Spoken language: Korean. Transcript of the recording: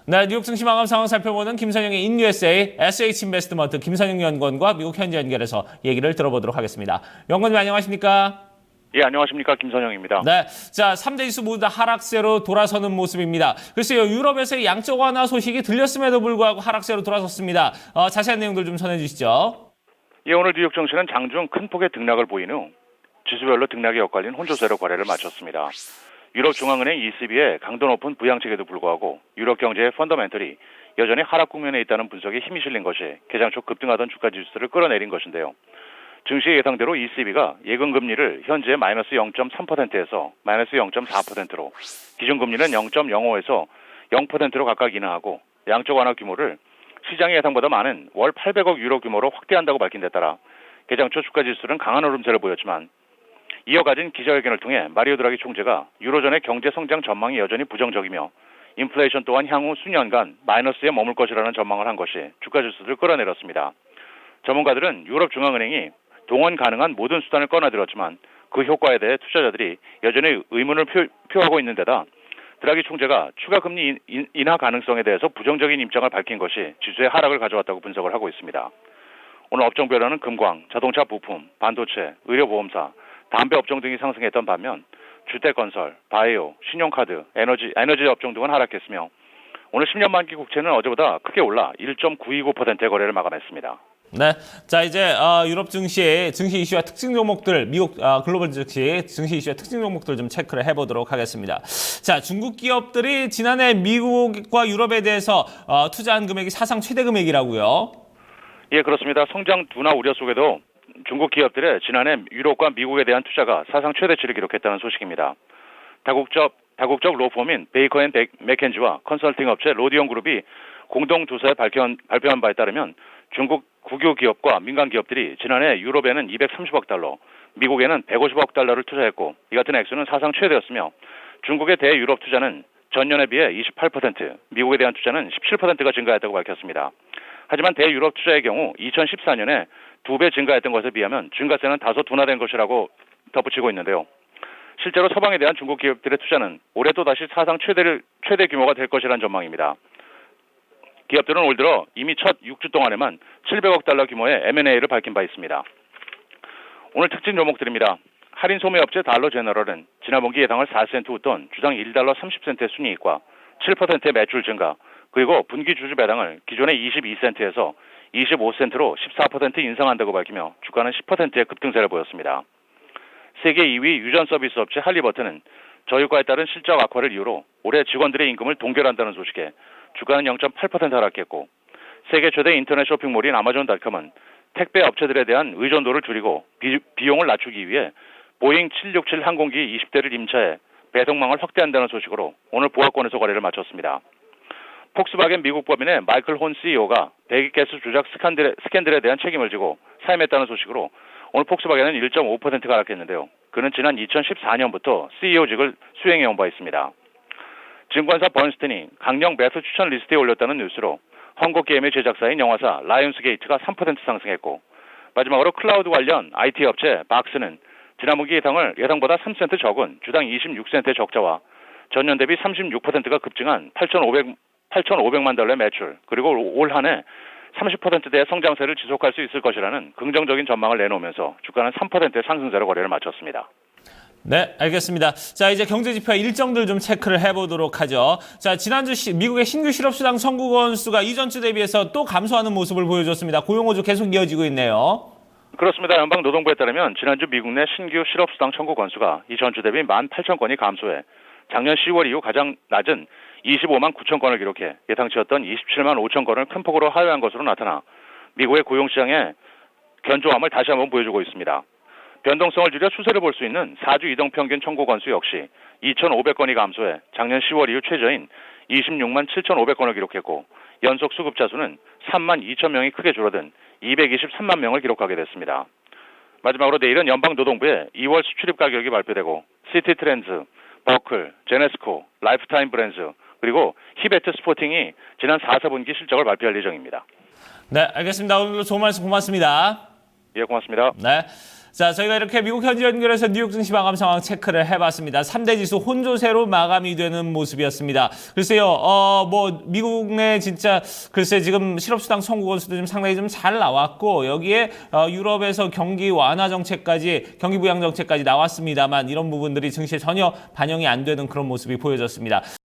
네, 뉴욕 증시 마감 상황 살펴보는 김선영의 인USA SH인베스트먼트 김선영 연구원과 미국 현지 연결해서 얘기를 들어보도록 하겠습니다. 연구원님 안녕하십니까? 예, 안녕하십니까. 김선영입니다. 네, 자 3대 지수 모두 다 하락세로 돌아서는 모습입니다. 글쎄요, 유럽에서의 양적 완화 소식이 들렸음에도 불구하고 하락세로 돌아섰습니다. 자세한 내용들 좀 전해주시죠. 예, 오늘 뉴욕 증시는 장중 큰 폭의 등락을 보인 후 지수별로 등락이 엇갈린 혼조세로 거래를 마쳤습니다. 유럽 중앙은행 ECB의 강도 높은 부양책에도 불구하고 유럽 경제의 펀더멘털이 여전히 하락 국면에 있다는 분석에 힘이 실린 것이 개장 초 급등하던 주가 지수를 끌어내린 것인데요. 증시의 예상대로 ECB가 예금 금리를 현재 마이너스 0.3%에서 마이너스 0.4%로, 기준금리는 0.05에서 0%로 각각 인하하고 양적 완화 규모를 시장의 예상보다 많은 월 800억 유로 규모로 확대한다고 밝힌 데 따라 개장 초 주가 지수는 강한 흐름세를 보였지만 이어 가진 기자회견을 통해 마리오 드라기 총재가 유로존의 경제 성장 전망이 여전히 부정적이며 인플레이션 또한 향후 수년간 마이너스에 머물 것이라는 전망을 한 것이 주가 지수를 끌어내렸습니다. 전문가들은 유럽 중앙은행이 동원 가능한 모든 수단을 꺼내들었지만 그 효과에 대해 투자자들이 여전히 의문을 표하고 있는 데다 드라기 총재가 추가 금리 인하 가능성에 대해서 부정적인 입장을 밝힌 것이 지수의 하락을 가져왔다고 분석을 하고 있습니다. 오늘 업종별로는 금광, 자동차 부품, 반도체, 의료보험사, 담배 업종 등이 상승했던 반면 주택건설, 바이오, 신용카드, 에너지 업종 등은 하락했으며 오늘 10년 만기 국채는 어제보다 크게 올라 1.929%의 거래를 마감했습니다. 네, 자 이제 유럽 증시 이슈와 특징 종목들, 미국 글로벌 증시 이슈와 특징 종목들 좀 체크를 해보도록 하겠습니다. 자, 중국 기업들이 지난해 미국과 유럽에 대해서 투자한 금액이 사상 최대 금액이라고요? 예, 그렇습니다. 성장 둔화 우려 속에도 중국 기업들의 지난해 유럽과 미국에 대한 투자가 사상 최대치를 기록했다는 소식입니다. 다국적 로펌인 베이커 앤 맥켄지와 컨설팅 업체 로디온 그룹이 공동 조사에 발표한 바에 따르면 중국 국유 기업과 민간 기업들이 지난해 유럽에는 230억 달러, 미국에는 150억 달러를 투자했고 이 같은 액수는 사상 최대였으며 중국의 대유럽 투자는 전년에 비해 28%, 미국에 대한 투자는 17%가 증가했다고 밝혔습니다. 하지만 대유럽 투자의 경우 2014년에 2배 증가했던 것에 비하면 증가세는 다소 둔화된 것이라고 덧붙이고 있는데요. 실제로 서방에 대한 중국 기업들의 투자는 올해 또다시 사상 최대 규모가 될 것이라는 전망입니다. 기업들은 올 들어 이미 첫 6주 동안에만 700억 달러 규모의 M&A를 밝힌 바 있습니다. 오늘 특징 종목들입니다. 할인 소매업체 달러 제너럴은 지난 분기 예상을 4센트 웃돈 주당 1달러 30센트의 순이익과 7%의 매출 증가, 그리고 분기 주주 배당을 기존의 22센트에서 25센트로 14% 인상한다고 밝히며 주가는 10%의 급등세를 보였습니다. 세계 2위 유전 서비스 업체 할리버튼은 저유가에 따른 실적 악화를 이유로 올해 직원들의 임금을 동결한다는 소식에 주가는 0.8% 하락했고, 세계 최대 인터넷 쇼핑몰인 아마존닷컴은 택배 업체들에 대한 의존도를 줄이고 비용을 낮추기 위해 보잉 767 항공기 20대를 임차해 배송망을 확대한다는 소식으로 오늘 보합권에서 거래를 마쳤습니다. 폭스바겐 미국 법인의 마이클 혼 CEO가 배기가스 조작 스캔들에 대한 책임을 지고 사임했다는 소식으로 오늘 폭스바겐은 1.5%가 하락했는데요. 그는 지난 2014년부터 CEO직을 수행해온 바 있습니다. 증권사 번스튼이 강력 매수 추천 리스트에 올렸다는 뉴스로 헝거게임의 제작사인 영화사 라이온스게이트가 3% 상승했고, 마지막으로 클라우드 관련 IT 업체 박스는 지난 분기 예상보다 3센트 적은 주당 26센트의 적자와 전년 대비 36%가 급증한 8,500만 달러의 매출, 그리고 올 한 해 30%대의 성장세를 지속할 수 있을 것이라는 긍정적인 전망을 내놓으면서 주가는 3%의 상승세로 거래를 마쳤습니다. 네, 알겠습니다. 자, 이제 경제지표 일정들 좀 체크를 해보도록 하죠. 자, 지난주 미국의 신규 실업수당 청구 건수가 이전주 대비해서 또 감소하는 모습을 보여줬습니다. 고용호조 계속 이어지고 있네요. 그렇습니다. 연방노동부에 따르면 지난주 미국 내 신규 실업수당 청구 건수가 이전주 대비 18,000건이 감소해 작년 10월 이후 가장 낮은 25만 9천 건을 기록해 예상치였던 27만 5천 건을 큰 폭으로 하회한 것으로 나타나 미국의 고용시장의 견조함을 다시 한번 보여주고 있습니다. 변동성을 줄여 추세를 볼 수 있는 4주 이동평균 청구 건수 역시 2,500건이 감소해 작년 10월 이후 최저인 26만 7,500건을 기록했고, 연속 수급자 수는 3만 2천 명이 크게 줄어든 223만 명을 기록하게 됐습니다. 마지막으로 내일은 연방노동부의 2월 수출입 가격이 발표되고 시티트렌즈, 버클, 제네스코, 라이프타임 브랜즈, 그리고 히베트 스포팅이 지난 4사분기 실적을 발표할 예정입니다. 네, 알겠습니다. 오늘도 좋은 말씀 고맙습니다. 예, 고맙습니다. 네. 자, 저희가 이렇게 미국 현지 연결해서 뉴욕 증시 마감 상황 체크를 해봤습니다. 3대 지수 혼조세로 마감이 되는 모습이었습니다. 글쎄요, 미국 내 진짜, 글쎄 지금 실업수당 청구 건수도 좀 상당히 좀 잘 나왔고, 여기에 유럽에서 경기 완화 정책까지, 경기 부양 정책까지 나왔습니다만, 이런 부분들이 증시에 전혀 반영이 안 되는 그런 모습이 보여졌습니다.